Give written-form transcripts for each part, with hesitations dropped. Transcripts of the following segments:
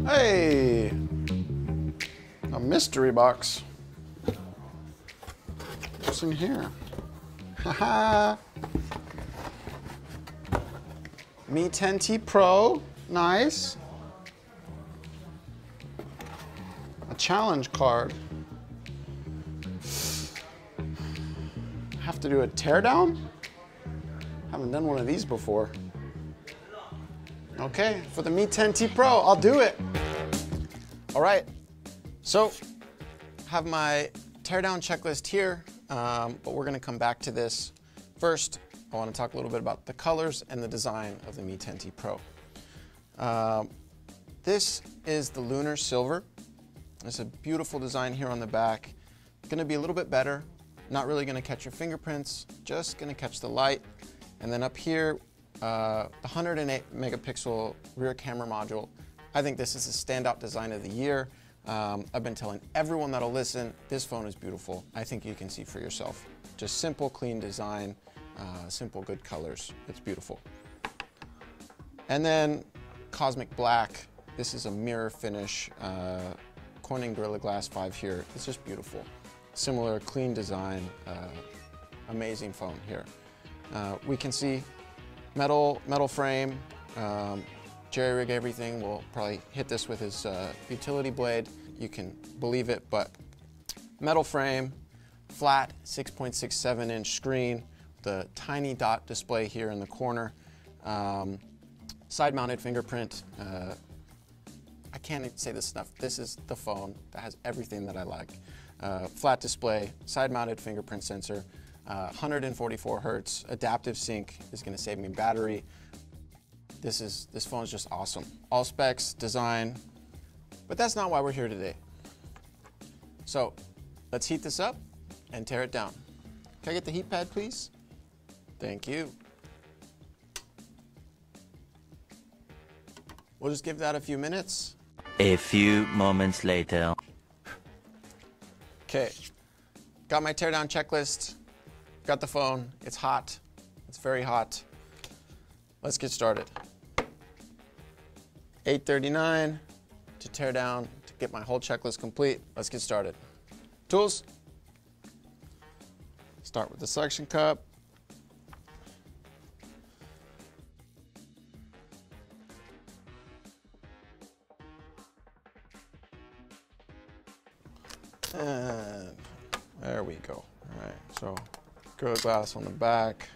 Hey, a mystery box. What's in here? Haha. Mi 10T Pro, nice. A challenge card. Have to do a teardown? Haven't done one of these before. Okay, for the Mi 10T Pro, I'll do it. All right, so have my teardown checklist here, but we're gonna come back to this. First, I wanna talk a little bit about the colors and the design of the Mi 10T Pro. This is the Lunar Silver. It's a beautiful design here on the back. Gonna be a little bit better. Not really gonna catch your fingerprints, just gonna catch the light. And then up here, the 108 megapixel rear camera module. I think this is the standout design of the year. I've been telling everyone that'll listen, this phone is beautiful. I think you can see for yourself. Just simple, clean design, simple, good colors. It's beautiful. And then Cosmic Black. This is a mirror finish, Corning Gorilla Glass 5 here. It's just beautiful. Similar, clean design, amazing phone here. We can see metal frame, jerry rig everything. We'll probably hit this with his utility blade. You can believe it, but metal frame, flat 6.67 inch screen, the tiny dot display here in the corner, side mounted fingerprint. I can't say this enough. This is the phone that has everything that I like. Flat display, side mounted fingerprint sensor, 144 hertz, adaptive sync is gonna save me battery. This phone is just awesome. All specs, design, but that's not why we're here today. So let's heat this up and tear it down. Can I get the heat pad, please? Thank you. We'll just give that a few minutes. A few moments later. Okay, got my teardown checklist. Got the phone, it's hot, it's very hot. Let's get started. 8:39 to tear down, to get my whole checklist complete. Let's get started. Tools. Start with the suction cup. And there we go. All right, so Gorilla Glass on the back.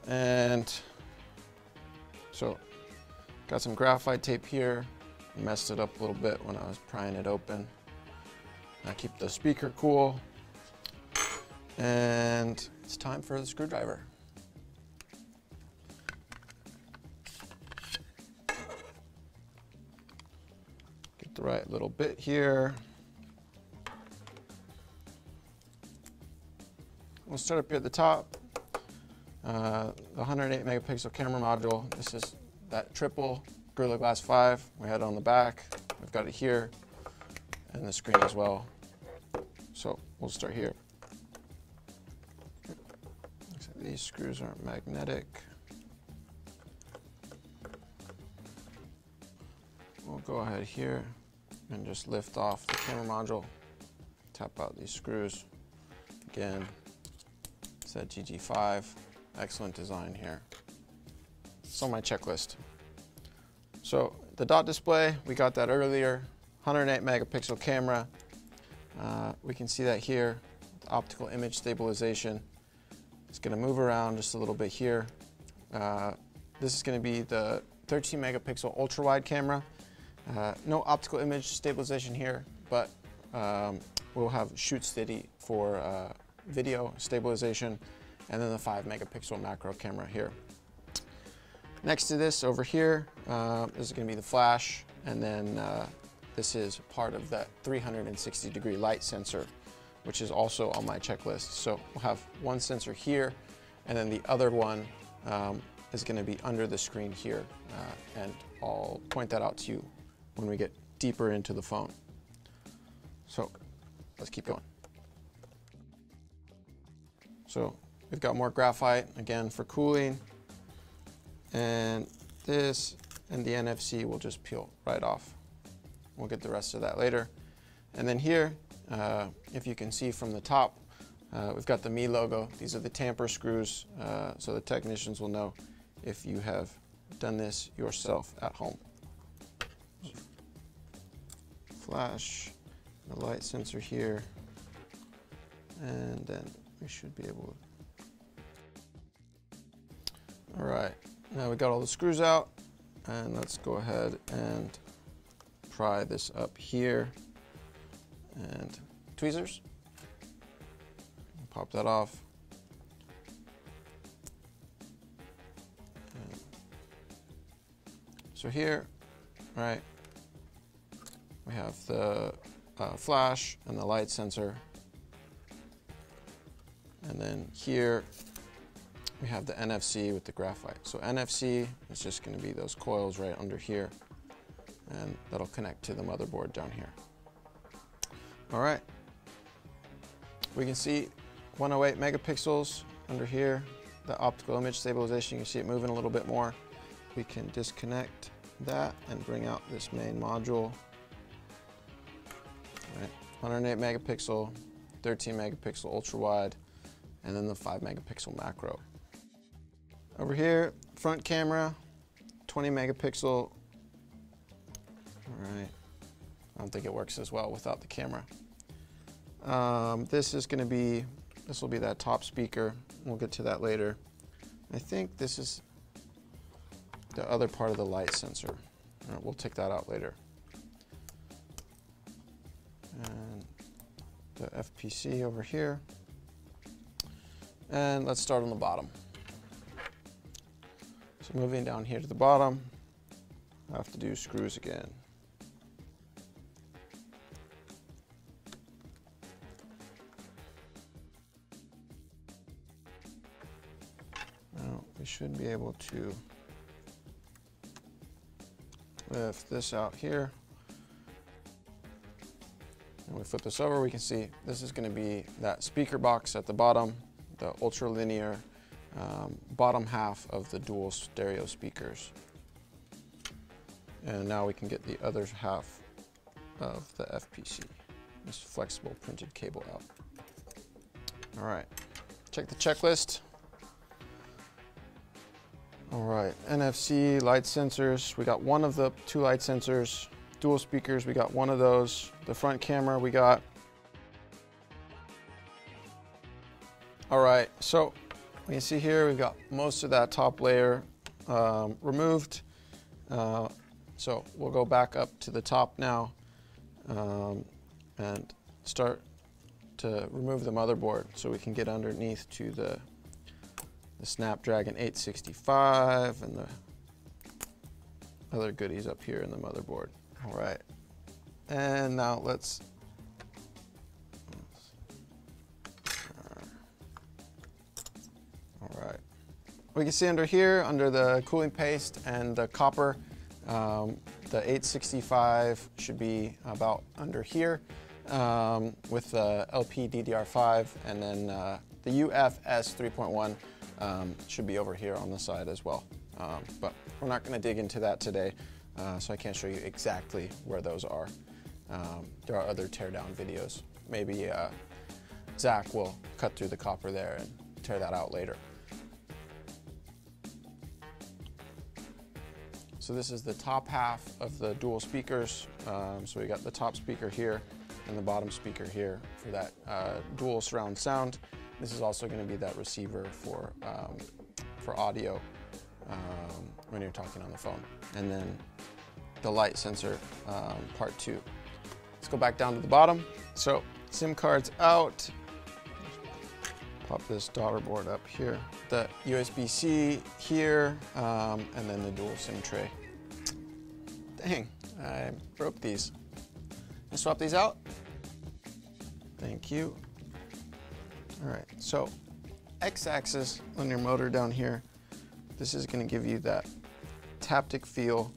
And so got some graphite tape here. Messed it up a little bit when I was prying it open. I keep the speaker cool. And it's time for the screwdriver. Get the right little bit here. We'll start up here at the top. The 108 megapixel camera module. This is that triple Gorilla Glass 5. We had it on the back. We've got it here and the screen as well. So we'll start here. Looks like these screws aren't magnetic. We'll go ahead here and just lift off the camera module. Tap out these screws. Again, it's that GG5. Excellent design here. It's on my checklist. So the dot display, we got that earlier. 108 megapixel camera. We can see that here. The optical image stabilization. It's gonna move around just a little bit here. This is gonna be the 13 megapixel ultra wide camera. No optical image stabilization here, but we'll have shoot steady for video stabilization, and then the 5 megapixel macro camera here. Next to this over here, this is gonna be the flash, and then this is part of that 360-degree light sensor, which is also on my checklist. So we'll have one sensor here, and then the other one is gonna be under the screen here, and I'll point that out to you when we get deeper into the phone. So let's keep going. So we've got more graphite, again, for cooling. And this and the NFC will just peel right off. We'll get the rest of that later. And then here, if you can see from the top, we've got the Mi logo. These are the tamper screws, so the technicians will know if you have done this yourself at home. Flash, the light sensor here, and then we should be able to. All right, now we got all the screws out, and let's go ahead and pry this up here. And tweezers, pop that off. And so here, right, we have the flash and the light sensor. And then here, we have the NFC with the graphite. So NFC is just going to be those coils right under here, and that'll connect to the motherboard down here. All right, we can see 108 megapixels under here, the optical image stabilization. You can see it moving a little bit more. We can disconnect that and bring out this main module. All right, 108 megapixel, 13 megapixel ultra wide, and then the 5 megapixel macro. Over here, front camera, 20 megapixel. All right. I don't think it works as well without the camera. This will be that top speaker. We'll get to that later. I think this is the other part of the light sensor. All right, we'll take that out later. And the FPC over here. And let's start on the bottom. So moving down here to the bottom, I have to do screws again. We should be able to lift this out here. And we flip this over, we can see this is going to be that speaker box at the bottom, the ultra linear bottom half of the dual stereo speakers. And now we can get the other half of the FPC, this flexible printed cable out. All right, check the checklist. All right, NFC, light sensors. We got one of the 2 light sensors. Dual speakers, we got one of those. The front camera, we got. All right, so you can see here, we've got most of that top layer removed. So we'll go back up to the top now and start to remove the motherboard so we can get underneath to the Snapdragon 865 and the other goodies up here in the motherboard. All right, and now let's all right, we can see under here, under the cooling paste and the copper, the 865 should be about under here with the LPDDR5, and then the UFS 3.1 should be over here on the side as well. But we're not going to dig into that today, so I can't show you exactly where those are. There are other teardown videos. Maybe Zach will cut through the copper there and tear that out later. So this is the top half of the dual speakers. So we got the top speaker here and the bottom speaker here for that dual surround sound. This is also going to be that receiver for audio when you're talking on the phone. And then the light sensor, part 2. Let's go back down to the bottom. So SIM cards out. Pop this daughter board up here. The USB-C here, and then the dual SIM tray. Dang, I broke these. Can I swap these out? Thank you. All right, so X-axis on your motor down here, this is going to give you that taptic feel.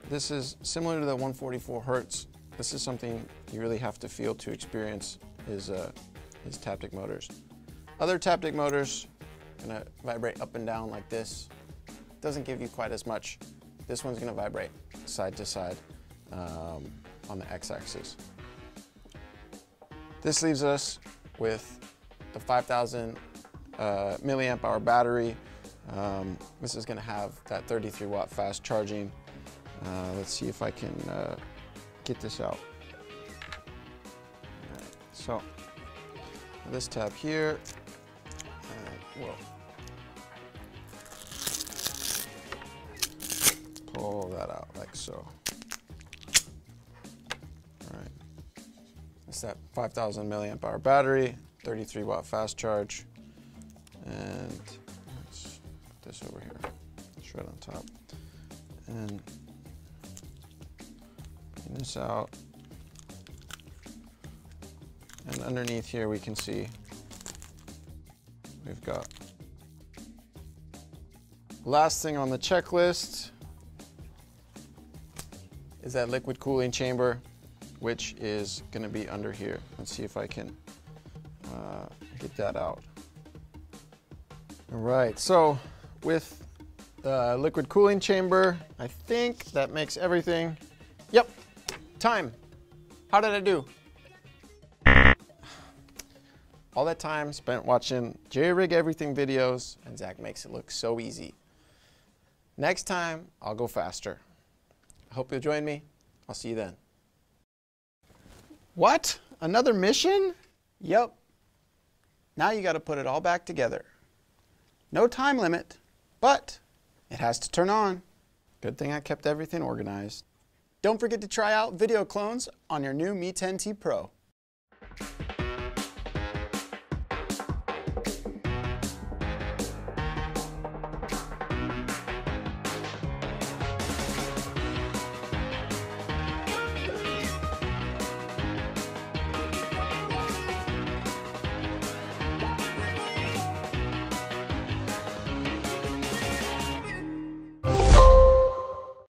This is similar to the 144 Hertz. This is something you really have to feel to experience is taptic motors. Other taptic motors are going to vibrate up and down like this. doesn't give you quite as much. This one's gonna vibrate side to side on the x-axis. This leaves us with the 5,000 milliamp hour battery. This is gonna have that 33 watt fast charging. Let's see if I can get this out. All right, so this tab here, we'll pull that out like so. All right, it's that 5,000 milliamp hour battery, 33 watt fast charge, and let's put this over here. It's right on top, and bring this out. And underneath here we can see we've got last thing on the checklist is that liquid cooling chamber, which is going to be under here. Let's see if I can get that out. All right, so with the liquid cooling chamber, I think that makes everything. Yep, time. How did I do? All that time spent watching J-Rig Everything videos, and Zach makes it look so easy. Next time, I'll go faster. I hope you'll join me. I'll see you then. What? Another mission? Yep. Now you got to put it all back together. No time limit, but it has to turn on. Good thing I kept everything organized. Don't forget to try out video clones on your new Mi 10T Pro.